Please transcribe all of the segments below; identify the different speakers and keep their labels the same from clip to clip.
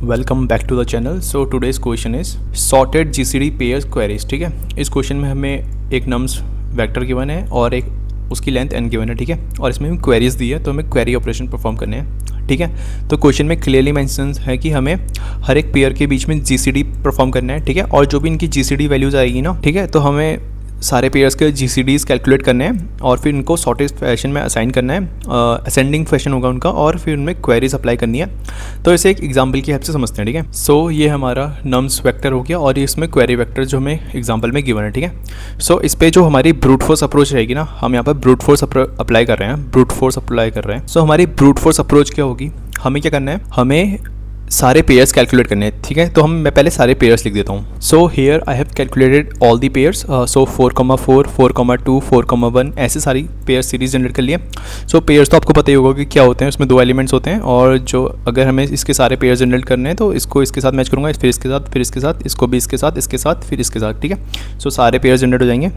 Speaker 1: Welcome back to the channel. So today's question is sorted GCD pairs queries. ठीक है, इस question में हमें एक नम्स वेक्टर गिवन है और एक उसकी लेंथ n गिवन है। ठीक है, और इसमें हमें क्वेरीज दी है तो हमें क्वेरी ऑपरेशन परफॉर्म करने हैं। ठीक है, तो क्वेश्चन में क्लियरली मेंशन है कि हमें हर एक पेयर के बीच में जीसीडी परफॉर्म करना है। ठीक है, और जो भी इनकी जीसीडी वैल्यूज आएगी ना, ठीक है, तो हमें सारे पेयर्स के जीसीडीज कैलकुलेट करने हैं और फिर इनको सॉर्टेड फैशन में असाइन करना है। असेंडिंग फैशन होगा उनका और फिर उनमें क्वेरीज अप्लाई करनी है। तो इसे एक एग्जांपल की हेल्प से समझते हैं। ठीक है, सो ये हमारा नम्स वेक्टर हो गया और इसमें क्वेरी वेक्टर जो हमें एग्जांपल में गिवन है। ठीक है, सो इस पे जो हमारी ब्रूट फोर्स अप्रोच रहेगी ना, हम यहाँ पर ब्रूट फोर्स अप्लाई कर रहे हैं। सो हमारी ब्रूट फोर्स अप्रोच क्या होगी, हमें क्या करना है, हमें सारे पेयर्स कैलकुलेट करने हैं। ठीक है, तो मैं पहले सारे पेयर्स लिख देता हूँ। So here I have calculated all the pairs. सो 4,4, 4,2, 4,1 ऐसे सारी पेयर सीरीज जनरेट कर लिए। सो पेयर्स तो आपको पता ही होगा कि क्या होते हैं, उसमें 2 एलिमेंट्स होते हैं और जो अगर हमें इसके सारे पेयर्स जनरेट करने हैं तो इसको इसके साथ मैच करूँगा, फिर इसके साथ, फिर इसके साथ, इसको भी इसके साथ, फिर इसके साथ। ठीक है, सो सारे पेयर्स जनरेट हो जाएंगे।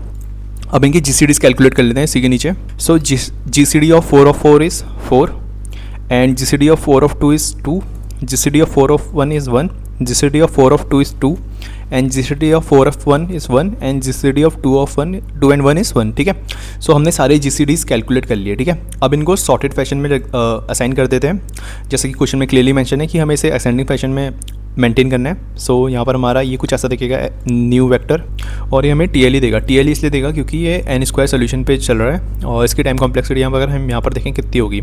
Speaker 1: अब इनकी जीसीडीज कैलकुलेट कर लेते हैं इसी के नीचे। So GCD of 4 of 4 is 4 and GCD of 4 of 2 is 2, GCD of 4 of 1 is 1, GCD of 4 of 2 is 2 and GCD of 4 of 1 is 1 and GCD of 2 and 1 is 1। ठीक है, सो हमने सारे GCDs कैलकुलेट कर लिए। ठीक है, अब इनको सॉर्टेड फैशन में असाइन कर देते हैं। जैसे कि क्वेश्चन में क्लियरली मेंशन है कि हमें इसे असेंडिंग फैशन में मेंटेन करना है। सो यहाँ पर हमारा ये कुछ ऐसा दिखेगा, न्यू वेक्टर, और ये हमें TLE देगा। TLE इसलिए देगा क्योंकि ये n² सोल्यूशन पे चल रहा है और इसकी टाइम कॉम्प्लेक्सिटी यहाँ पर अगर हम यहाँ पर देखें कितनी होगी,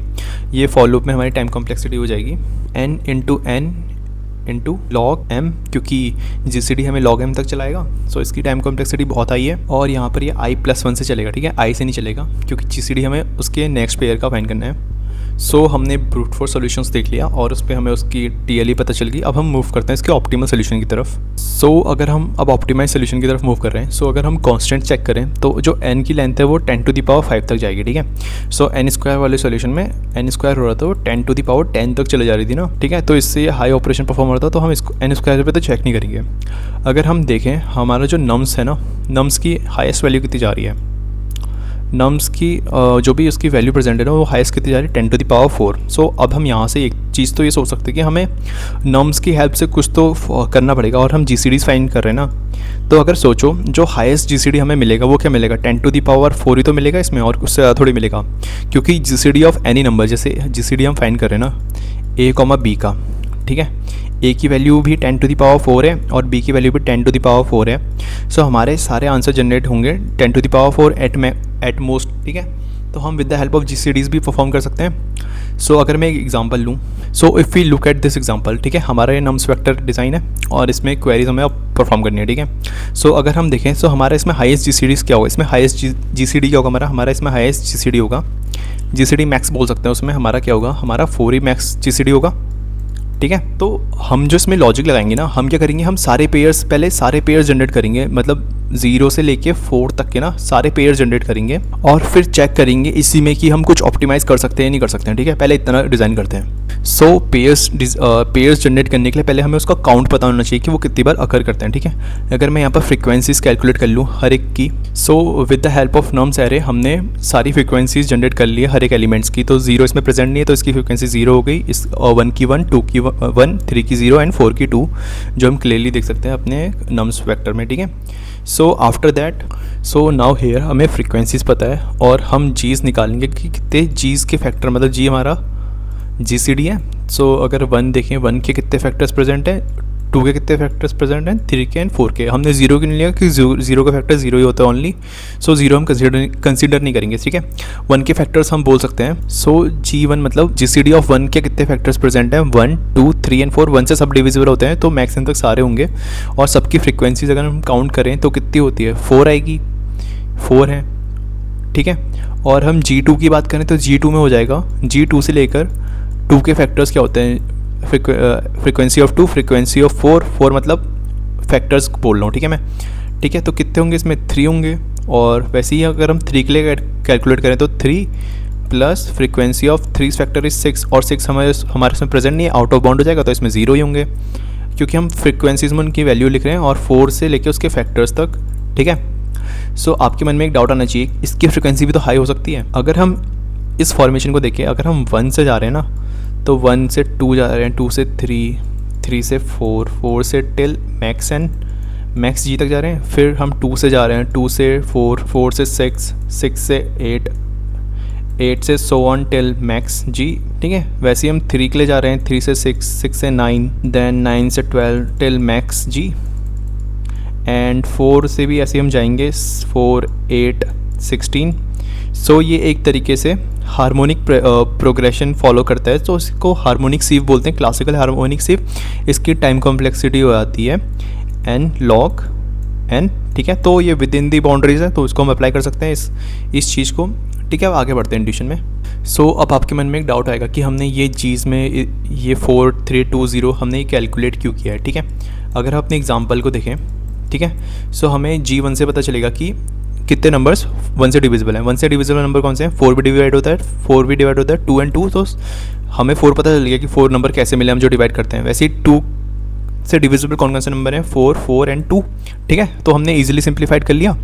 Speaker 1: ये फॉर लूप में हमारी टाइम कॉम्प्लेक्सिटी हो जाएगी n इंटू log m, क्योंकि GCD हमें log m तक चलाएगा। सो इसकी टाइम कॉम्प्लेक्सिटी बहुत हाई है और यहाँ पर ये i+1 से चलेगा। ठीक है, i से नहीं चलेगा क्योंकि GCD हमें उसके नेक्स्ट पेयर का फाइंड करना है। सो हमने ब्रूट फोर्स सॉल्यूशंस देख लिया और उस पर हमें उसकी TLE पता चल गई। अब हम मूव करते हैं इसके ऑप्टिमल सोल्यूशन की तरफ। सो अगर हम अब ऑप्टिमाइज सोल्यूशन की तरफ मूव कर रहे हैं, सो अगर हम कांस्टेंट चेक करें तो जो n की लेंथ है वो 10⁵ तक जाएगी। ठीक है, सो n² वाले सोल्यूशन में n² हो रहा था वो 10⁻10 तक चले जा रही थी ना। ठीक है, तो इससे ये हाई ऑपरेशन परफॉर्म हो रहा था, तो हम इसको n² पे तो चेक नहीं करेंगे। अगर हम देखें हमारा जो नम्स है ना, नम्स की हाईएस्ट वैल्यू कितनी जा रही है, नम्स की जो भी उसकी वैल्यू प्रेजेंट है ना वो हाईएस्ट कितनी जा रही है, 10⁴। सो अब हम यहाँ से एक चीज़ तो ये सोच सकते हैं कि हमें नम्स की हेल्प से कुछ तो करना पड़ेगा और हम GCDs फाइंड कर रहे हैं ना। तो अगर सोचो जो हाईएस्ट GCD हमें मिलेगा वो क्या मिलेगा, 10⁴ ही तो मिलेगा इसमें, और उससे ज़्यादा थोड़ी मिलेगा, क्योंकि GCD ऑफ एनी नंबर, जैसे GCD हम फाइंड कर रहे हैं ना a, b का। ठीक है, a की वैल्यू भी 10⁴ है और b की वैल्यू भी 10⁴ है। सो हमारे सारे आंसर जनरेट होंगे 10⁴ एट मोस्ट। ठीक है, तो हम with the help of GCDs भी परफॉर्म कर सकते हैं। सो अगर मैं एक एग्जांपल लूँ, so if we look at this example, ठीक है, हमारा ये नम्स वेक्टर डिज़ाइन है और इसमें क्वेरीज हमें अब परफॉर्म करनी है। ठीक है, सो अगर हम देखें तो हमारा इसमें हाईएस्ट GCDs क्या होगा, इसमें हाईएस्ट GCD क्या होगा, हमारा इसमें हाईएस्ट GCD होगा, GCD मैक्स बोल सकते हैं, उसमें हमारा क्या होगा, हमारा 4 ही मैक्स GCD होगा। ठीक है, तो हम जो इसमें लॉजिक लगाएंगे ना, हम क्या करेंगे, हम पहले सारे पेयर्स जनरेट करेंगे, मतलब 0 से लेके 4 तक के ना सारे पेयर्स जनरेट करेंगे और फिर चेक करेंगे इसी में कि हम कुछ ऑप्टिमाइज़ कर सकते हैं नहीं कर सकते हैं। ठीक है, पहले इतना डिज़ाइन करते हैं। सो पेयर्स जनरेट करने के लिए पहले हमें उसका काउंट पता होना चाहिए कि वो कितनी बार अकर करते हैं। ठीक है, अगर मैं यहाँ पर फ्रीक्वेंसीज कैलकुलेट कर लूँ हर एक की, so with the help of nums array हमने सारी फ्रीक्वेंसीज जनरेट कर ली है हर एक एलिमेंट्स की। तो 0 इसमें प्रेजेंट नहीं है तो इसकी फ्रीक्वेंसी 0 हो गई, इस 1 की 1, 2 की 1, 3 की 0 एंड 4 की 2, जो हम क्लियरली देख सकते हैं अपने नम्स वेक्टर में। ठीक है, so after that, so now here हमें फ्रीक्वेंसीज पता है और हम जीज निकालेंगे कि कितने जीज के फैक्टर, मतलब जी हमारा GCD है। सो अगर 1 देखें, 1 के कितने फैक्टर्स प्रेजेंट हैं, 2 के कितने फैक्टर्स प्रेजेंट हैं, 3 के एंड 4 के। हमने 0 के नहीं लिया कि 0 का फैक्टर 0 ही होता है ओनली, सो 0 हम कंसिडर नहीं करेंगे। ठीक है, 1 के फैक्टर्स हम बोल सकते हैं। सो G1 मतलब GCD ऑफ 1 के कितने फैक्टर्स प्रेजेंट हैं, 1, 2, 3 एंड 4। 1 से सब डिविजिबल होते हैं तो मैक्सिमम तक सारे होंगे और सबकी फ्रीक्वेंसीज अगर हम काउंट करें तो कितनी होती है, 4 आएगी, 4 है। ठीक है, और हम G2 की बात करें तो G2 में हो जाएगा, G2 से लेकर 2 के फैक्टर्स क्या होते हैं, फ्रीक्वेंसी ऑफ 2, फ्रीक्वेंसी ऑफ 4 मतलब फैक्टर्स बोल रहा हूँ। ठीक है मैं, ठीक है, तो कितने होंगे इसमें, 3 होंगे। और वैसे ही अगर हम 3 के लिए कैलकुलेट करें तो 3 plus frequency of 3 factor is 6, और 6 हमारे इसमें प्रेजेंट नहीं है, आउट ऑफ बाउंड हो जाएगा, तो इसमें 0 ही होंगे क्योंकि हम फ्रीक्वेंसीज में उनकी वैल्यू लिख रहे हैं और 4 से लेके उसके फैक्टर्स तक। ठीक है, सो आपके मन में एक डाउट आना चाहिए, इसकी फ्रीक्वेंसी भी तो हाई हो सकती है। अगर हम इस फॉर्मेशन को देखें, अगर हम 1 से जा रहे हैं ना तो 1 से 2 जा रहे हैं, 2 से 3, 3 से 4, 4 से टिल मैक्स एन, मैक्स जी तक जा रहे हैं। फिर हम 2 से जा रहे हैं, 2 से 4, 4 से 6, 6 से 8, 8 से सो ऑन टिल मैक्स जी, ठीक है। वैसे ही हम 3 के लिए जा रहे हैं, 3 से 6, 6 से 9, देन 9 से 12 टिल मैक्स जी, एंड 4 से भी ऐसे ही हम जाएंगे, 4, 8, 16। सो ये एक तरीके से हार्मोनिक प्रोग्रेशन फॉलो करता है, तो इसको हार्मोनिक सीव बोलते हैं, क्लासिकल हार्मोनिक सीव। इसकी टाइम कॉम्प्लेक्सिटी हो जाती है n log n, ठीक है। तो ये विद इन दी बाउंड्रीज है, तो इसको हम अप्लाई कर सकते हैं इस चीज़ को, ठीक है। अब आगे बढ़ते हैं ट्यूशन में। सो अब आपके मन में एक डाउट आएगा कि हमने ये चीज़ में ये 4, 3, 2, 0 हमने ये कैलकुलेट क्यों किया है, ठीक है। अगर हम अपने एग्जाम्पल को देखें, ठीक है, सो हमें G1 से पता चलेगा कि कितने नंबर्स 1 से डिविजिबल हैं। 1 से डिविजिबल नंबर कौन से हैं? 4 भी डिवाइड होता है, 4 भी डिवाइड होता है, 2 and 2। तो हमें 4 पता चल गया कि 4 नंबर कैसे मिले हम जो डिवाइड करते हैं। वैसे ही 2 से डिविजिबल कौन कौन से नंबर हैं? 4, 4 and 2, ठीक है। तो हमने इजीली सिंप्लीफाइड कर लिया।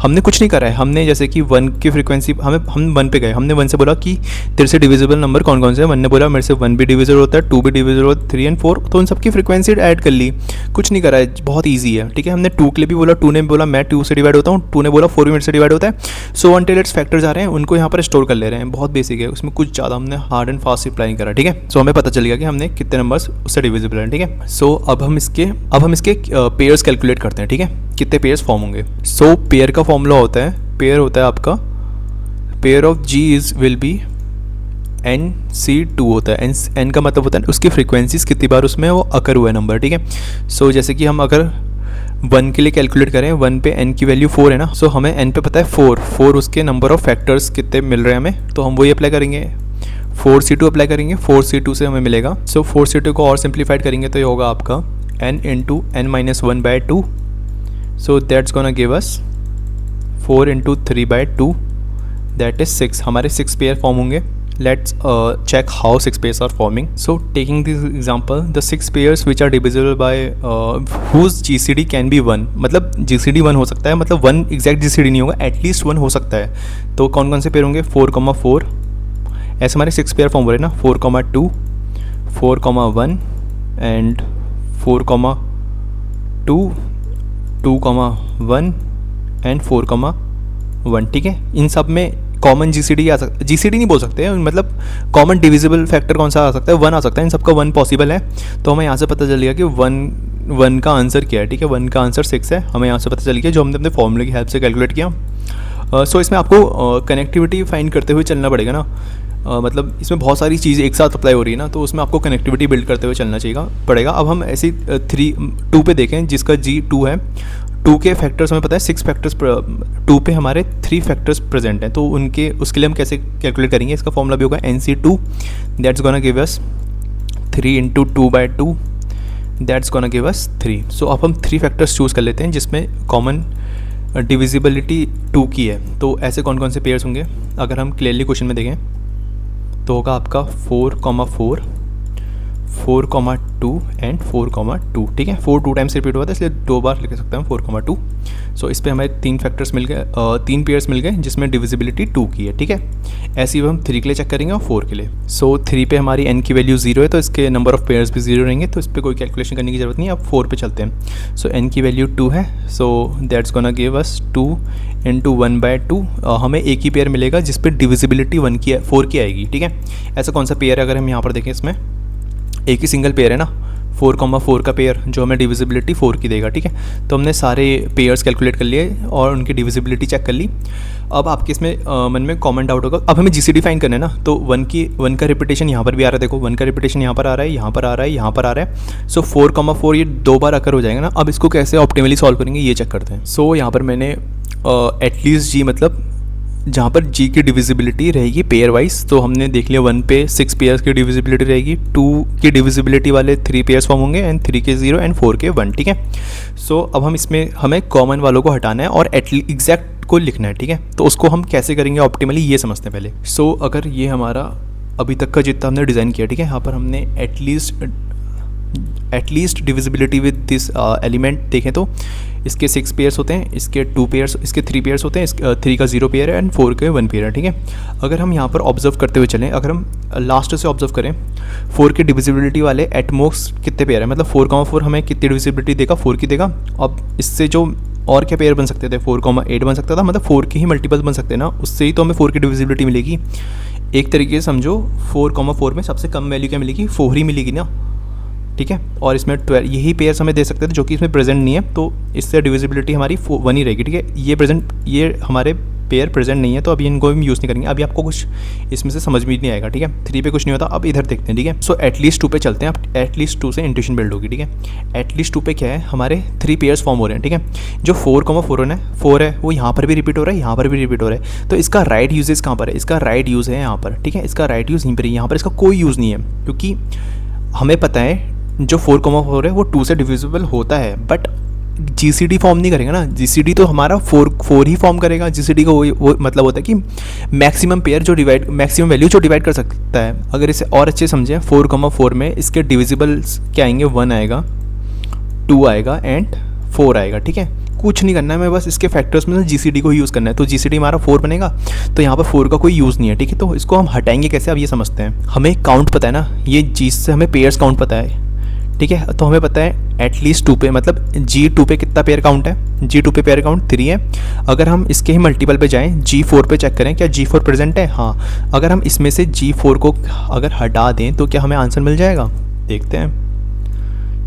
Speaker 1: हमने कुछ नहीं करा है, हमने जैसे कि 1 की फ्रीक्वेंसी हम 1 पे गए, हमने 1 से बोला कि तेरे से डिविजिबल नंबर कौन कौन से हैं। 1 ने बोला मेरे से 1 भी डिविजिबल होता है, 2 भी डिविजिबल होता है, 3 and 4, तो उन सबकी फ्रीक्वेंसी ऐड कर ली। कुछ नहीं करा है, बहुत ईजी है, ठीक है। हमने 2 के लिए भी बोला, 2 ने बोला मैं 2 से डिवाइड होता हूँ, 2 ने बोला 4 भी मेरे से डिवाइड होता है। सो अनटिल इट्स फैक्टर्स आ रहे हैं, उनको यहाँ पर स्टोर कर ले रहे हैं। बहुत बेसिक है, उसमें कुछ ज़्यादा हमने हार्ड एंड फास्ट अप्लाई नहीं करा, ठीक है। सो हमें पता चल गया कि हमने कितने नंबर्स उससे डिविजिबल हैं, ठीक है। सो अब हम इसके पेयर्स कैलकुलेट करते हैं, ठीक है, कितने पेयर्स फॉर्म होंगे। सो पेयर का फॉर्मूला होता है, पेयर होता है आपका, pair of G will be NC2 होता है। N का मतलब होता है उसकी फ्रीक्वेंसीज कितनी बार उसमें वो अकर हुआ है नंबर, ठीक है। सो जैसे कि हम अगर 1 के लिए कैलकुलेट करें, 1 पे n की वैल्यू 4 है ना, सो हमें n पे पता है 4 उसके नंबर ऑफ फैक्टर्स कितने मिल रहे हैं हमें, तो हम वही अप्लाई करेंगे, 4C2 अप्लाई करेंगे। 4C2 से हमें मिलेगा, सो 4C2 को और सिंप्लीफाइड करेंगे तो ये होगा आपका n into n-1/2, so that's gonna give us 4 into 3/2, that is 6। हमारे 6 पेयर फॉर्म होंगे। Let's check how 6 pairs are forming. So taking this example, the 6 pairs which are divisible by whose GCD can be 1, मतलब GCD 1 हो सकता है, मतलब 1 exact GCD नहीं होगा, at least 1 हो सकता है। तो कौन कौन से पेयर होंगे? 4, ऐसे हमारे 6 पेयर फॉर्म हो रहे हैं ना, 4, 2, 4, 1 एंड 4, 2, 2, 1 एंड 4, 1, ठीक है। इन सब में कॉमन GCD आ सकता है, GCD नहीं बोल सकते, मतलब कॉमन डिविजिबल फैक्टर कौन सा आ सकता है? 1 आ सकता है। इन सबका 1 पॉसिबल है, तो हमें यहाँ से पता चल गया कि 1 का आंसर क्या है, ठीक है। 1 का आंसर 6 है, हमें यहाँ से पता चल गया जो हमने अपने फॉर्मूले की हेल्प से कैलकुलेट किया। सो इसमें आपको कनेक्टिविटी फाइंड करते हुए चलना पड़ेगा ना, मतलब इसमें बहुत सारी चीज़ें एक साथ अप्लाई हो रही है ना, तो उसमें आपको कनेक्टिविटी बिल्ड करते हुए चलना पड़ेगा। अब हम ऐसी 2 पे देखें, जिसका G2 है, 2 के फैक्टर्स हमें पता है 6 फैक्टर्स, 2 पे हमारे 3 फैक्टर्स प्रेजेंट हैं, तो उसके लिए हम कैसे कैलकुलेट करेंगे? इसका फॉर्मूला भी होगा NC2, that's gonna give us 3 into 2/2, that's gonna give us 3। सो अब हम 3 फैक्टर्स चूज़ कर लेते हैं जिसमें कॉमन डिविजिबिलिटी 2 की है। तो ऐसे कौन कौन से पेयर्स होंगे? अगर हम क्लियरली क्वेश्चन में देखें तो होगा आपका 4, 4, 4, 2 एंड 4, 2, ठीक है। 4 2 टाइम्स रिपीट हुआ था, इसलिए 2 बार लिख सकते हैं 4, 2। सो इस पे हमें 3 फैक्टर्स मिल गए, 3 पेयर्स मिल गए जिसमें डिविजिबिलिटी 2 की है, ठीक है। ऐसे ही हम 3 के लिए चेक करेंगे और 4 के लिए। सो 3 पे हमारी n की वैल्यू 0 है, तो इसके नंबर ऑफ पेयर्स भी 0 रहेंगे, तो इस पर कोई कैलकुलेशन करने की ज़रूरत नहीं है। अब 4 पे चलते हैं। सो n की वैल्यू 2 है, so that's gonna give us 2 into 1/2। हमें एक ही पेयर मिलेगा जिस पर डिविजिबिलिटी 4 की आएगी, ठीक है। ऐसा कौन सा पेयर है? अगर हम यहाँ पर देखें, इसमें एक ही सिंगल पेयर है ना, 4, 4 का पेयर जो हमें डिविजिबिलिटी 4 की देगा, ठीक है। तो हमने सारे पेयर्स कैलकुलेट कर लिए और उनकी डिविजिबिलिटी चेक कर ली। अब आपके इसमें मन में कॉमन डाउट होगा, अब हमें GCD फाइंड करना है ना, तो 1 का रिपीटेशन यहाँ पर भी आ रहा है, देखो 1 का रिपीटेशन यहाँ पर आ रहा है, यहाँ पर आ रहा है, यहाँ पर आ रहा है। सो 4, 4 ये 2 बार अकर हो जाएगा ना। अब इसको कैसे ऑप्टिमली सॉल्व करेंगे ये चेक करते हैं। सो यहाँ पर मैंने एटलीस्ट G, मतलब जहाँ पर G की डिविजिबिलिटी रहेगी पेयर वाइज, तो हमने देख लिया 1 पे 6 पेयर्स की डिविजिबिलिटी रहेगी, 2 की डिविजिबिलिटी वाले 3 पेयर्स फॉर्म होंगे एंड 3 के 0 एंड 4 के 1, ठीक है। सो अब हम इसमें हमें कॉमन वालों को हटाना है और एग्जैक्ट को लिखना है, ठीक है। तो उसको हम कैसे करेंगे ऑप्टिमली ये समझते हैं पहले। सो अगर ये हमारा अभी तक का जितना हमने डिज़ाइन किया, ठीक है, यहाँ पर हमने at least at least divisibility with this element देखें तो इसके 6 पेयर्स होते हैं, इसके 2 पेयर्स, इसके 3 पेयर्स होते हैं, 3 का 0 पेयर है एंड 4 का 1 पेयर है, ठीक है। अगर हम यहाँ पर ऑब्जर्व करते हुए चलें, अगर हम लास्ट से ऑब्जर्व करें 4 की डिविजिबिलिटी वाले एटमोस्ट कितने पेयर है, मतलब 4,4 हमें कितनी डिविजिबिलिटी देगा, 4 की देगा। अब इससे जो और क्या पेयर बन सकते थे, 4,8 बन सकता था, मतलब 4 के ही मल्टीपल बन सकते हैं ना, उससे ही तो हमें 4 की डिविजिबिलिटी मिलेगी। एक तरीके से समझो 4,4 में सबसे कम वैल्यू क्या मिलेगी, 4 ही मिलेगी ना, ठीक है। और इसमें 12 यही पेयर्स हमें दे सकते थे जो कि इसमें प्रेजेंट नहीं है, तो इससे डिविजिबिलिटी हमारी 1 ही रहेगी, ठीक है। ये हमारे पेयर प्रेजेंट नहीं है, तो अभी इनको हम यूज़ नहीं करेंगे। अभी आपको कुछ इसमें से समझ में नहीं आएगा, ठीक है। 3 पे कुछ नहीं होता, अब इधर देखते हैं, ठीक है। सो एटलीस्ट 2 पे चलते हैं, अब एटलीस्ट 2 से इंट्यूशन बिल्ड होगी, ठीक है। एटलीस्ट 2 पे क्या है, हमारे 3 पेयर्स फॉर्म हो रहे हैं, ठीक है। जो 4,4 है वो यहाँ पर भी रिपीट हो रहा है, यहाँ पर भी रिपीट हो रहा है, तो इसका राइट यूजेस कहाँ पर है, इसका राइट यूज़ है यहाँ पर, ठीक है। इसका राइट यूज़ यहीं पर, यहाँ पर इसका कोई यूज़ नहीं है, क्योंकि हमें पता है जो 4,4 है वो 2 से डिविजिबल होता है, बट जीसीडी फॉर्म नहीं करेगा ना। जीसीडी तो हमारा 4 ही फॉर्म करेगा। जीसीडी का वो मतलब होता है कि मैक्सिमम पेयर जो डिवाइड, मैक्सिमम वैल्यू जो डिवाइड कर सकता है। अगर इसे और अच्छे समझें, 4,4 में इसके डिविजिबल्स क्या आएंगे, 1 आएगा, 2 आएगा एंड 4 आएगा, ठीक है। कुछ नहीं करना है, मैं बस इसके फैक्टर्स में जीसीडी को ही यूज़ करना है, तो जीसीडी हमारा 4 बनेगा, तो यहाँ पर 4 का कोई यूज़ नहीं है, ठीक है। तो इसको हम हटाएंगे कैसे, अब ये समझते हैं। हमें काउंट पता है ना, ये जी से हमें पेयर्स काउंट पता है, ठीक है। तो हमें पता है एटलीस्ट 2 पे, मतलब G2 पे कितना पेयर काउंट है, G2 पे पेयर काउंट 3 है। अगर हम इसके ही मल्टीपल पे जाएं, G4 पे चेक करें क्या G4 प्रेजेंट है, हाँ। अगर हम इसमें से G4 को अगर हटा दें तो क्या हमें आंसर मिल जाएगा, देखते हैं।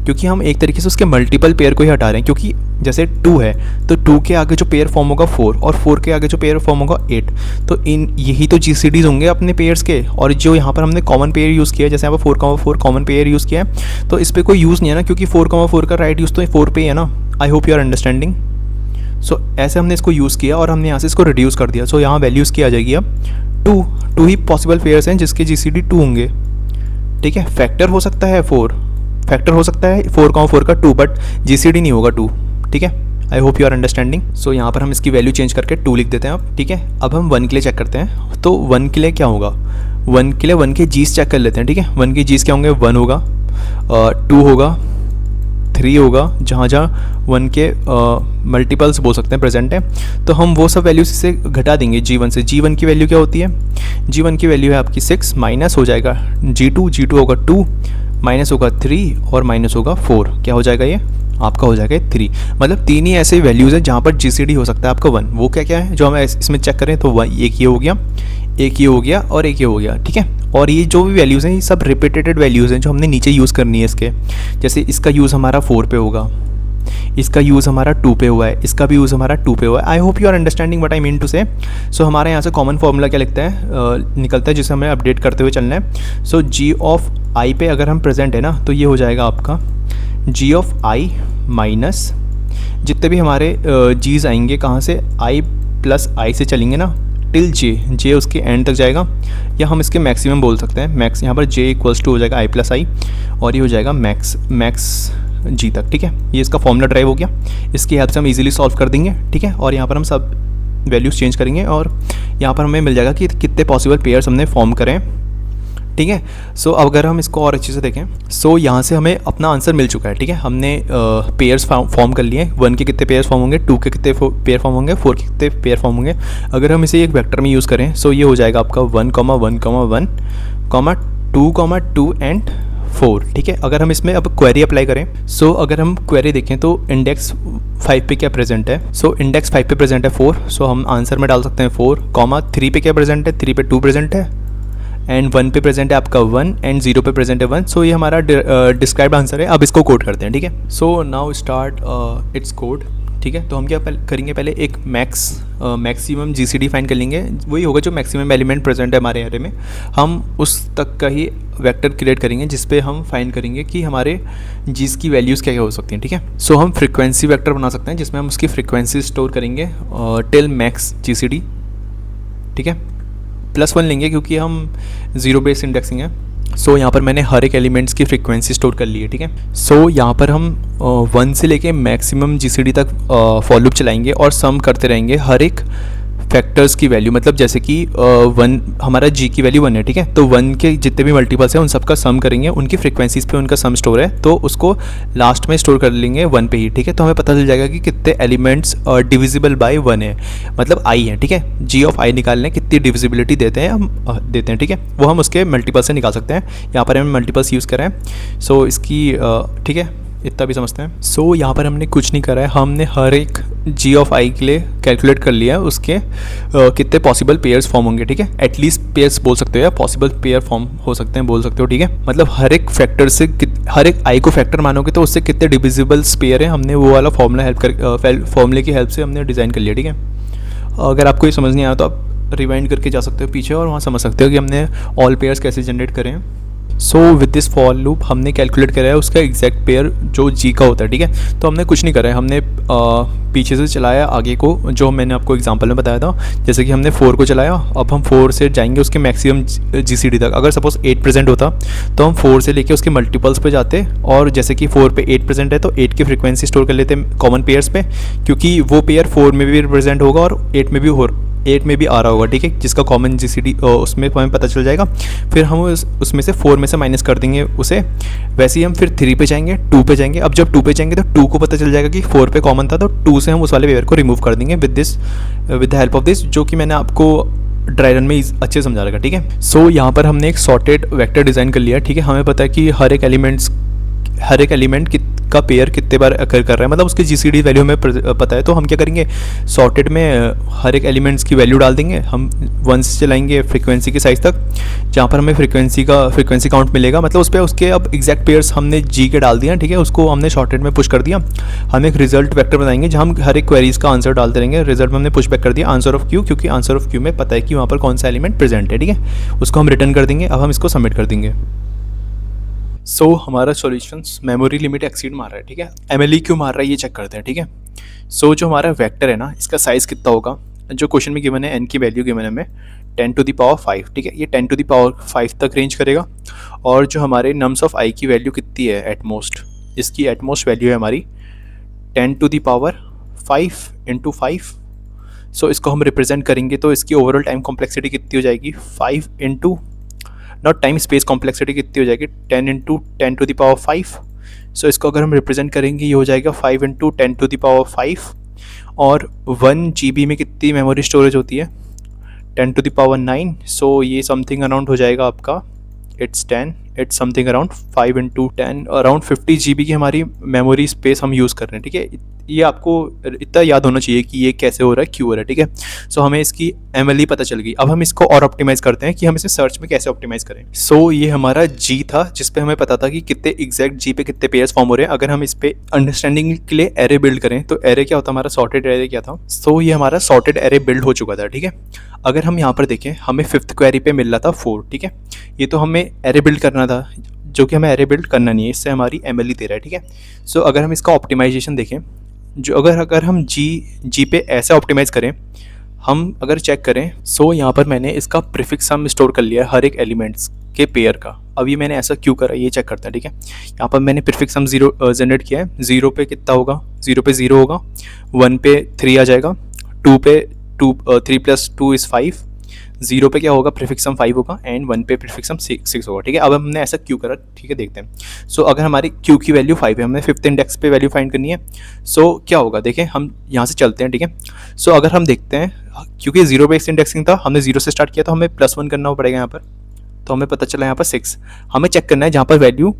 Speaker 1: क्योंकि हम एक तरीके से उसके मल्टीपल पेयर को ही हटा रहे हैं, क्योंकि जैसे 2 है तो 2 के आगे जो पेयर फॉर्म होगा 4, और 4 के आगे जो पेयर फॉर्म होगा 8, तो यही तो जीसीडीज होंगे अपने पेयर्स के। और जो यहाँ पर हमने कॉमन पेयर यूज़ किया है, जैसे यहाँ पर 4,4 कॉमन पेयर यूज़ किया है, तो इस पर कोई यूज़ नहीं है ना, क्योंकि 4,4 का राइट यूज़ तो 4 पे ही है ना। I hope you are understanding. So ऐसे हमने इसको यूज़ किया और हमने यहाँ से इसको रिड्यूस कर दिया। सो यहाँ वैल्यूज़ की आ जाएगी अब 2 ही पॉसिबल पेयर्स हैं जिसके जीसीडी 2 होंगे, ठीक है। फैक्टर हो सकता है 4, फैक्टर हो सकता है 4,4 का 2, बट जीसीडी नहीं होगा 2, ठीक है। I hope you are understanding. So यहाँ पर हम इसकी वैल्यू चेंज करके 2 लिख देते हैं अब, ठीक है। अब हम 1 के लिए चेक करते हैं, तो 1 के लिए क्या होगा, 1 के लिए 1 के जीस चेक कर लेते हैं, ठीक है। 1 के जीस क्या होंगे, 1 होगा, 2 होगा, 3 होगा, जहाँ जहाँ 1 के मल्टीपल्स बोल सकते हैं प्रेजेंट है, तो हम वो सब वैल्यूज से घटा देंगे G1 से। G1 की वैल्यू क्या होती है, G1 की वैल्यू है आपकी 6, माइनस हो जाएगा G2 होगा 2, माइनस होगा 3 और माइनस होगा 4, क्या हो जाएगा ये आपका हो जाएगा 3। मतलब 3 ही ऐसे वैल्यूज़ हैं जहाँ पर जीसीडी हो सकता है आपका 1। वो क्या क्या है जो हम इसमें चेक करें, तो एक ये हो गया, एक ये हो गया और एक ये हो गया, ठीक है। और ये जो भी वैल्यूज़ हैं ये सब रिपीटेड वैल्यूज़ हैं जो हमने नीचे यूज़ करनी है इसके। जैसे इसका यूज़ हमारा 4 पे होगा, इसका यूज़ हमारा 2 पे हुआ है, इसका भी यूज़ हमारा 2 पे हुआ है। I hope you are understanding what I mean to say. So हमारे यहाँ से कॉमन फॉर्मूला क्या लिखता है निकलता है, जिसे हमें अपडेट करते हुए चलना है। सो जी ऑफ आई पे अगर हम प्रेजेंट है ना, तो ये हो जाएगा आपका जी ऑफ आई माइनस जितने भी हमारे जीज आएंगे कहाँ से, आई प्लस आई से चलेंगे ना टिल जे उसके एंड तक जाएगा, या हम इसके मैक्सिमम बोल सकते हैं। मैक्स यहाँ पर जे इक्वल्स टू हो जाएगा आई प्लस आई, और ये हो जाएगा मैक्स जी तक, ठीक है। ये इसका फॉर्मूला ड्राइव हो गया, इसकी हेल्प से हम इजीली सॉल्व कर देंगे, ठीक है। और यहाँ पर हम सब वैल्यूज़ चेंज करेंगे और यहाँ पर हमें मिल जाएगा कि कितने पॉसिबल पेयर्स हमने फॉर्म करें, ठीक है। सो अगर हम इसको और अच्छे से देखें, सो यहाँ से हमें अपना आंसर मिल चुका है, ठीक है। हमने पेयर्स फॉर्म कर लिए, 1 के कितने पेयर्स फॉर्म होंगे, 2 के कितने पेयर फॉर्म होंगे, 4 के कितने पेयर फॉर्म होंगे। अगर हम इसे एक वेक्टर में यूज़ करें, सो ये हो जाएगा आपका 1,1,1, 2,2 एंड 4, ठीक है। अगर हम इसमें अब क्वेरी अप्लाई करें, सो अगर हम क्वेरी देखें तो इंडेक्स 5 पे क्या प्रेजेंट है, सो इंडेक्स 5 पे प्रेजेंट है 4, सो हम आंसर में डाल सकते हैं 4, 3 पे क्या प्रेजेंट है, 3 पे 2 प्रेजेंट है, एंड 1 पे प्रेजेंट है आपका 1, एंड 0 पे प्रेजेंट है 1। सो ये हमारा डिस्क्राइब्ड आंसर है। अब इसको कोड करते हैं, ठीक है। So now start it's code, ठीक है। तो हम क्या करेंगे, पहले एक मैक्सिमम जीसीडी फाइंड कर लेंगे, वही होगा जो मैक्सिमम एलिमेंट प्रेजेंट है हमारे एरे में। हम उस तक का ही वेक्टर क्रिएट करेंगे जिस पे हम फाइंड करेंगे कि हमारे जीस की वैल्यूज़ क्या क्या हो सकती हैं, ठीक है। सो हम फ्रीक्वेंसी वेक्टर बना सकते हैं जिसमें हम उसकी फ्रीक्वेंसी स्टोर करेंगे टिल मैक्स जीसीडी, ठीक है। +1 लेंगे क्योंकि हम 0 बेस इंडेक्सिंग है। सो यहाँ पर मैंने हर एक एलिमेंट्स की फ्रीक्वेंसी स्टोर कर ली है, ठीक है। सो यहाँ पर हम 1 से लेके मैक्सिमम जीसीडी तक फॉर लूप चलाएंगे और सम करते रहेंगे हर एक फैक्टर्स की वैल्यू, मतलब जैसे कि 1 हमारा जी की वैल्यू 1 है, ठीक है, तो 1 के जितने भी मल्टीपल्स हैं उन सबका सम करेंगे, उनकी फ्रिक्वेंसीज पे उनका सम स्टोर है, तो उसको लास्ट में स्टोर कर लेंगे 1 पे ही, ठीक है। तो हमें पता चल जाएगा कि कितने एलिमेंट्स डिविजिबल बाय 1 है, मतलब आई है, ठीक है। जी ऑफ आई निकालने कितनी डिविजिबिलिटी देते हैं हम देते हैं, ठीक है, वो हम उसके मल्टीपल से निकाल सकते हैं। यहाँ पर हम मल्टीपल्स यूज़ करें, सो इसकी ठीक है, इतना भी समझते हैं। सो यहाँ पर हमने कुछ नहीं करा है, हमने हर एक जी ऑफ आई के लिए कैलकुलेट कर लिया है उसके कितने पॉसिबल पेयर्स फॉर्म होंगे, ठीक है। एटलीस्ट पेयर्स बोल सकते हो या पॉसिबल पेयर फॉर्म हो सकते हैं बोल सकते हो, ठीक है। मतलब हर एक फैक्टर से हर एक आई को फैक्टर मानोगे तो उससे कितने डिविजिबल पेयर है, हमने वो वाला फॉर्मूले की हेल्प से हमने डिज़ाइन कर लिया, ठीक है। अगर आपको ये समझ नहीं आया तो आप रिवाइंड करके जा सकते हो पीछे और वहाँ समझ सकते हो कि हमने ऑल पेयर्स कैसे जनरेट करें। So with this for loop हमने कैलकुलेट करा है उसका एग्जैक्ट पेयर जो जी का होता है, ठीक है। तो हमने कुछ नहीं करा है, हमने पीछे से चलाया आगे को, जो मैंने आपको एग्जांपल में बताया था। जैसे कि हमने 4 को चलाया, अब हम 4 से जाएंगे उसके मैक्सिमम जीसीडी तक। अगर सपोज 8 प्रेजेंट होता तो हम 4 से लेके उसके मल्टीपल्स पे जाते, और जैसे कि 4 पे 8 प्रेजेंट है तो 8 की फ्रिक्वेंसी स्टोर कर लेते कॉमन पेयर्स पे, क्योंकि वो पेयर 4 में भी रिप्रेजेंट होगा और 8 में भी आ रहा होगा, ठीक है, जिसका कॉमन जीसीडी उसमें हमें पता चल जाएगा। फिर हम उसमें से 4 में से माइनस कर देंगे उसे। वैसे ही हम फिर 3 पे जाएंगे, 2 पे जाएंगे। अब जब 2 पे जाएंगे तो 2 को पता चल जाएगा कि 4 पे कॉमन था, तो 2 से हम उस वाले पेयर को रिमूव कर देंगे with the help of this, जो कि मैंने आपको ड्राई रन में अच्छे समझा रखा, ठीक है। सो यहाँ पर हमने एक सॉर्टेड वेक्टर डिज़ाइन कर लिया, ठीक है। हमें पता है कि हर एक एलिमेंट का पेयर कितने बार अकर कर रहा है, मतलब उसकी जीसीडी वैल्यू हमें पता है। तो हम क्या करेंगे, सॉर्टेड में हर एक एलिमेंट्स की वैल्यू डाल देंगे। हम 1 से चलाएंगे फ्रीक्वेंसी के साइज तक, जहाँ पर हमें फ्रीक्वेंसी काउंट मिलेगा, मतलब उस पर उसके अब एग्जैक्ट पेयर्स हमने जी के डाल दिया, ठीक है। उसको हमने सॉर्टेड में पुश कर दिया। हम एक रिजल्ट वेक्टर बनाएंगे जहाँ हम हर एक क्वेरीज का आंसर डालते रहेंगे। रिजल्ट में हमने पुश बैक कर दिया आंसर ऑफ क्यू, क्योंकि आंसर ऑफ क्यू में पता है कि वहाँ पर कौन सा एलिमेंट प्रेजेंट है, ठीक है। उसको हम रिटर्न कर देंगे। अब हम इसको सबमिट कर देंगे। सो हमारा सॉल्यूशन मेमोरी लिमिट एक्सीड मार रहा है, ठीक है। एमएलई क्यों मार रहा है ये चेक करते हैं, ठीक है। सो जो हमारा वेक्टर है ना, इसका साइज़ कितना होगा, जो क्वेश्चन में गिवन है एन की वैल्यू गिवन है हमें 10⁻5, ठीक है। ये 10⁻5 तक रेंज करेगा। और जो हमारे नम्स ऑफ आई की वैल्यू कितनी है एटमोस्ट, इसकी एटमोस्ट वैल्यू है हमारी 10⁵ इंटू 5। सो इसको हम रिप्रेजेंट करेंगे तो इसकी ओवरऑल टाइम कॉम्प्लेक्सिटी कितनी हो जाएगी, 5 into not time space complexity कितनी हो जाएगी, 10 इंटू 10⁵। सो इसको अगर हम रिप्रेजेंट करेंगे ये हो जाएगा 5 इंटू 10⁵। और 1 GB में कितनी मेमोरी स्टोरेज होती है, 10⁹9। सो ये समथिंग अराउंड हो जाएगा आपका, it's something around 5 into 10, around 50 GB की हमारी मेमोरी स्पेस हम यूज़ कर रहे हैं, ठीक है। ये आपको इतना याद होना चाहिए कि ये कैसे हो रहा है, क्यों हो रहा है, ठीक है। सो हमें इसकी एमएलई पता चल गई। अब हम इसको और ऑप्टिमाइज़ करते हैं कि हम इसे सर्च में कैसे ऑप्टिमाइज़ करें। सो ये हमारा जी था जिस पे हमें पता था कि कितने एग्जैक्ट जी पे कितने पेयर्स फॉर्म हो रहे हैं। अगर हम इस पे अंडरस्टैंडिंग के लिए एरे बिल्ड करें तो एरे क्या होता है हमारा, सॉर्टेड एरे क्या था। सो ये हमारा सॉर्टेड एरे बिल्ड हो चुका था, ठीक है। अगर हम यहाँ पर देखें, हमें 5th क्वेरी पे मिल रहा था 4, ठीक है। ये तो हमें एरे बिल्ड करना था, जो कि हमें एरे बिल्ड करना नहीं है, इससे हमारी एमएलई दे रहा है, ठीक है। सो अगर हम इसका ऑप्टिमाइजेशन देखें, जो अगर हम जी पे ऐसे ऑप्टिमाइज़ करें, हम अगर चेक करें, सो यहाँ पर मैंने इसका प्रीफिक्स सम स्टोर कर लिया है हर एक एलिमेंट्स के पेयर का। अब ये मैंने ऐसा क्यों करा ये चेक करते हैं, ठीक है। यहाँ पर मैंने प्रीफिक्स सम 0 जनरेट किया है। 0 पे कितना होगा, 0 पे 0 होगा, 1 पे 3 आ जाएगा, 2 पे 3 + 2 = 5, 0 पे क्या होगा, प्रीफिक्स सम 5 होगा, एंड 1 पे प्रीफिक्स सम 6 होगा, ठीक है। अब हमने ऐसा क्यों करा, ठीक है, देखते हैं। सो अगर हमारी क्यू की वैल्यू 5 है, हमने 5th इंडेक्स पे वैल्यू फाइंड करनी है। सो क्या होगा, देखें, हम यहाँ से चलते हैं, ठीक है। सो अगर हम देखते हैं, क्योंकि 0 बेस्ड इंडेक्सिंग था, हमने 0 से स्टार्ट किया, तो हमें +1 करना पड़ेगा यहाँ पर। तो हमें पता चला यहाँ पर 6। हमें चेक करना है जहाँ पर वैल्यू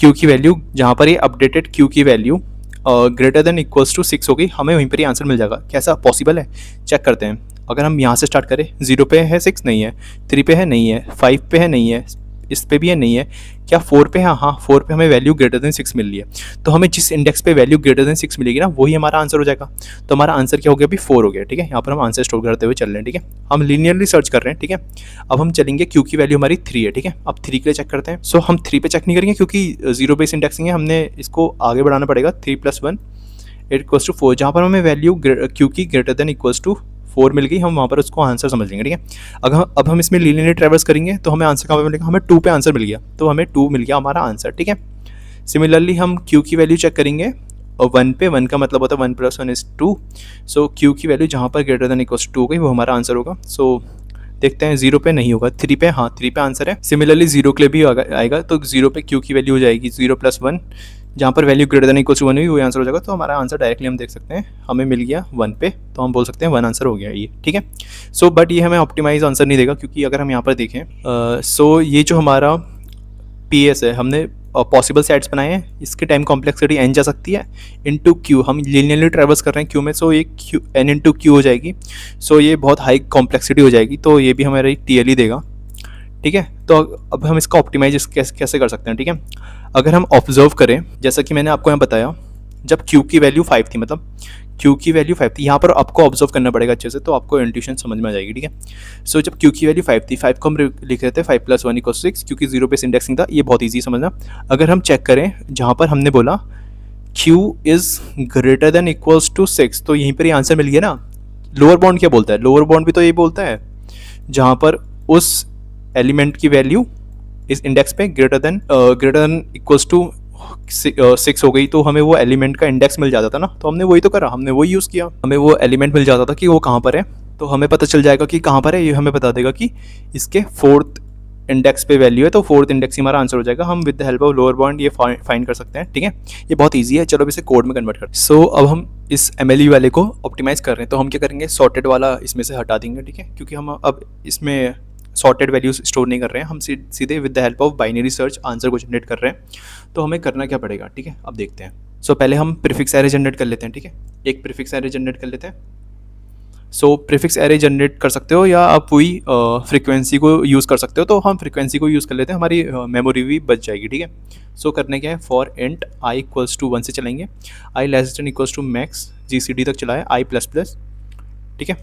Speaker 1: क्यू की वैल्यू, जहाँ पर ये अपडेटेड क्यू की value greater than equals to 6 होगी, हमें वहीं पर ही आंसर मिल जाएगा। कैसा पॉसिबल है, चेक करते हैं। अगर हम यहाँ से स्टार्ट करें, 0 पे है 6 नहीं है, 3 पे है नहीं है, 5 पे है नहीं है, इस पे भी है नहीं है, क्या 4 पे है, हाँ 4 पे हमें वैल्यू ग्रेटर देन 6 मिल रही है। तो हमें जिस इंडेक्स पे वैल्यू ग्रेटर देन 6 मिलेगी ना, वही हमारा आंसर हो जाएगा। तो हमारा आंसर क्या हो गया, अभी 4 हो गया, ठीक है। यहाँ पर हम आंसर स्टोर करते हुए चल रहे हैं, ठीक है। हम लीनियरली सर्च कर रहे हैं, ठीक है। अब हम चलेंगे, क्यू की वैल्यू हमारी 3 है, ठीक है। अब 3 के लिए चेक करते हैं। सो हम 3 पे चेक नहीं करेंगे क्योंकि 0 बेस इंडेक्सिंग है, हमने इसको आगे बढ़ाना पड़ेगा। 3 + 1 = 4, जहाँ पर हमें वैल्यू क्यू की ग्रेटर देन इक्वल्स टू 4 मिल गई, हम वहाँ पर उसको आंसर समझ लेंगे, ठीक है। अब हम इसमें लीनियरली ट्रैवर्स करेंगे तो हमें आंसर कहाँ पे मिलेगा, हमें 2 पे आंसर मिल गया, तो हमें 2 मिल गया हमारा आंसर, ठीक है। सिमिलरली हम क्यू की वैल्यू चेक करेंगे वन पे, वन का मतलब होता है 1 + 1 = 2। सो क्यू की वैल्यू जहाँ पर ग्रेटर देन इक्वल्स 2 हो गई वो हमारा आंसर होगा। सो देखते हैं 0 पे नहीं होगा, 3 पे, हाँ 3 पे आंसर है। सिमिलरली 0 के लिए भी आएगा, तो 0 पे क्यू की वैल्यू हो जाएगी 0 + 1, जहाँ पर वैल्यू ग्रेटर देन इक्वल्स 1 हुई वही आंसर हो जाएगा। तो हमारा आंसर डायरेक्टली हम देख सकते हैं, हमें मिल गया 1 पे, तो हम बोल सकते हैं 1 आंसर हो गया ये, ठीक है। सो बट ये हमें ऑप्टिमाइज आंसर नहीं देगा, क्योंकि अगर हम यहाँ पर देखें सो ये जो हमारा पी एस है, हमने पॉसिबल सेट्स बनाए हैं, इसकी टाइम कॉम्प्लेक्सिटी एन जा सकती है इनटू क्यू, हम लीनियरली ट्रेवल्स कर रहे हैं क्यू में, सो ये क्यू एन इंटू क्यू हो जाएगी। सो ये बहुत हाई कॉम्प्लेक्सिटी हो जाएगी, तो ये भी हमारा टी एल ही देगा, ठीक है। तो अब हम इसका ऑप्टिमाइज कैसे कर सकते हैं, ठीक है। अगर हम ऑब्जर्व करें, जैसा कि मैंने आपको यहाँ बताया, जब क्यू की वैल्यू 5 थी, मतलब क्यू की वैल्यू 5 थी, यहाँ पर आपको ऑब्जर्व करना पड़ेगा अच्छे से, तो आपको इंट्यूशन समझ में आ जाएगी, ठीक है। सो जब क्यू की वैल्यू 5 थी, 5 को हम लिख रहे थे 5 + 1 = 6, क्योंकि 0 बेस इंडेक्सिंग था, ये बहुत ईजी समझना। अगर हम चेक करें जहाँ पर हमने बोला Q is greater than equals to 6, तो यहीं पर ये आंसर मिल गया ना। लोअर बाउंड क्या बोलता है, लोअर बाउंड भी तो ये बोलता है जहाँ पर उस एलिमेंट की वैल्यू इस इंडेक्स पे ग्रेटर देन इक्वल्स टू 6 हो गई, तो हमें वो एलिमेंट का इंडेक्स मिल जाता था ना, तो हमने वही तो करा, हमने वही यूज़ किया, हमें वो एलिमेंट मिल जाता था कि वो कहाँ पर है, तो हमें पता चल जाएगा कि कहाँ पर है, ये हमें बता देगा कि इसके 4th इंडेक्स पे वैल्यू है, तो 4th इंडेक्स ही हमारा आंसर हो जाएगा। हम with the help of lower bound ये फाइंड कर सकते हैं, ठीक है। ये बहुत ईजी है, चलो अब इसे कोड में कन्वर्ट करते हैं। सो अब हम इस MLE वाले को ऑप्टिमाइज़ कर रहे हैं, तो हम क्या करेंगे, सॉर्टेड वाला इसमें से हटा देंगे, ठीक है, क्योंकि हम अब इसमें सॉर्टेड वैल्यूज स्टोर नहीं कर रहे हैं, हम सीधे with the help of binary search answer को जनरेट कर रहे हैं। तो हमें करना क्या पड़ेगा, ठीक है, अब देखते हैं। सो पहले हम प्रीफिक्स एरे जनरेट कर लेते हैं, ठीक है, एक प्रीफिक्स एरे जनरेट कर लेते हैं। सो प्रीफिक्स एरे जनरेट कर सकते हो या आप वही फ्रीक्वेंसी को यूज़ कर सकते हो, तो हम फ्रीक्वेंसी को यूज़ कर लेते हैं, हमारी मेमोरी भी बच जाएगी, ठीक है। सो करने क्या है, फॉर इंट i = 1 से चलाएंगे, i <= मैक्स GCD तक चलाए i++, ठीक है।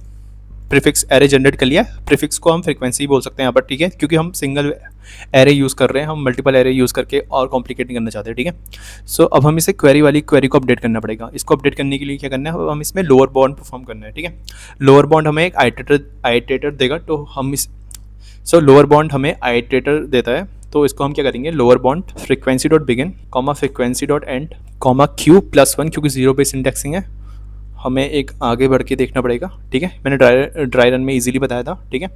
Speaker 1: प्रीफिक्स एरे जनरेट कर लिया, प्रीफिक्स को हम फ्रीक्वेंसी बोल सकते हैं यहाँ पर, ठीक है, क्योंकि हम सिंगल एरे यूज़ कर रहे हैं, हम मल्टीपल एरे यूज़ करके और कॉम्प्लिकेट नहीं करना चाहते, ठीक है। सो अब हम इसे क्वेरी को अपडेट करना पड़ेगा। इसको अपडेट करने के लिए क्या करना है, अब हम इसमें लोअर बाउंड परफॉर्म करना है, ठीक है। लोअर बाउंड हमें एक आइटरेटर देगा, तो हम इस लोअर बाउंड हमें आइटरेटर देता है, तो इसको हम क्या करेंगे, lower bound frequency.begin, frequency.end, q+1, क्योंकि 0 बेस इंडेक्सिंग है, हमें एक आगे बढ़ के देखना पड़ेगा, ठीक है। मैंने ड्राई रन में इजीली बताया था, ठीक है।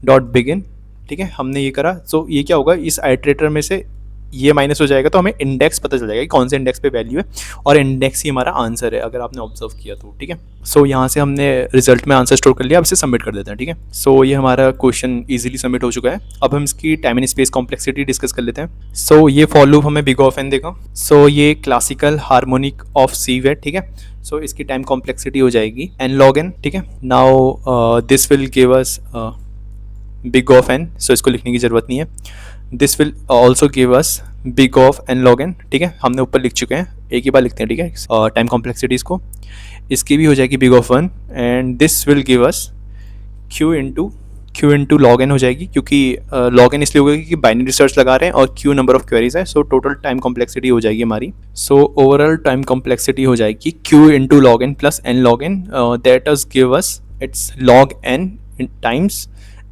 Speaker 1: .begin, ठीक है, हमने ये करा। सो ये क्या होगा, इस आइटरेटर में से ये माइनस हो जाएगा, तो हमें इंडेक्स पता चल जाएगा कि कौन से इंडेक्स पे वैल्यू है, और इंडेक्स ही हमारा आंसर है, अगर आपने ऑब्जर्व किया तो, ठीक है। सो यहाँ से हमने रिजल्ट में आंसर स्टोर कर लिया, अब इसे सबमिट कर देते हैं, ठीक है। सो ये हमारा क्वेश्चन इजीली सबमिट हो चुका है। अब हम इसकी time and space complexity discuss कर लेते हैं। सो ये फॉर लूप हमें बिग ऑफ एन देगा। सो ये क्लासिकल हार्मोनिक ऑफ सी है, ठीक है। सो इसकी टाइम कॉम्प्लेक्सिटी हो जाएगी n log n, ठीक है। Now this will give us big of n, सो इसको लिखने की ज़रूरत नहीं है। This will also give us big of n log n, ठीक है, हमने ऊपर लिख चुके हैं, एक ही बार लिखते हैं, ठीक है, टाइम कॉम्प्लेक्सिटी इसको, इसकी भी हो जाएगी big of 1, and this will give us q into log n हो जाएगी, क्योंकि log n इसलिए होगा क्योंकि बाइनरी सर्च लगा रहे हैं और q नंबर ऑफ क्वेरीज है, सो टोटल टाइम कॉम्प्लेक्सिटी हो जाएगी हमारी। सो ओवरऑल टाइम कॉम्प्लेक्सिटी हो जाएगी q into log n plus n log n, that is give us it's log n times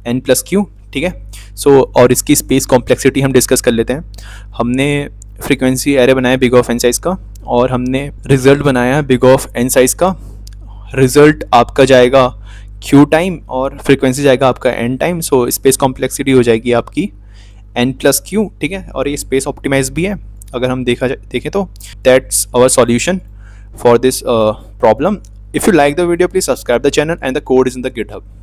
Speaker 1: n plus q, ठीक है। सो और इसकी स्पेस कॉम्प्लेक्सिटी हम डिस्कस कर लेते हैं। हमने फ्रीक्वेंसी एरे बनाया बिग ऑफ n साइज़ का, और हमने रिजल्ट बनाया बिग ऑफ n साइज़ का। रिजल्ट आपका जाएगा q टाइम और फ्रीक्वेंसी जाएगा आपका n time, so space complexity हो जाएगी आपकी n प्लस q, ठीक है। और ये स्पेस ऑप्टिमाइज भी है, अगर हम देखें तो that's our solution for this problem. If you like the video please subscribe the channel and the code is in the GitHub.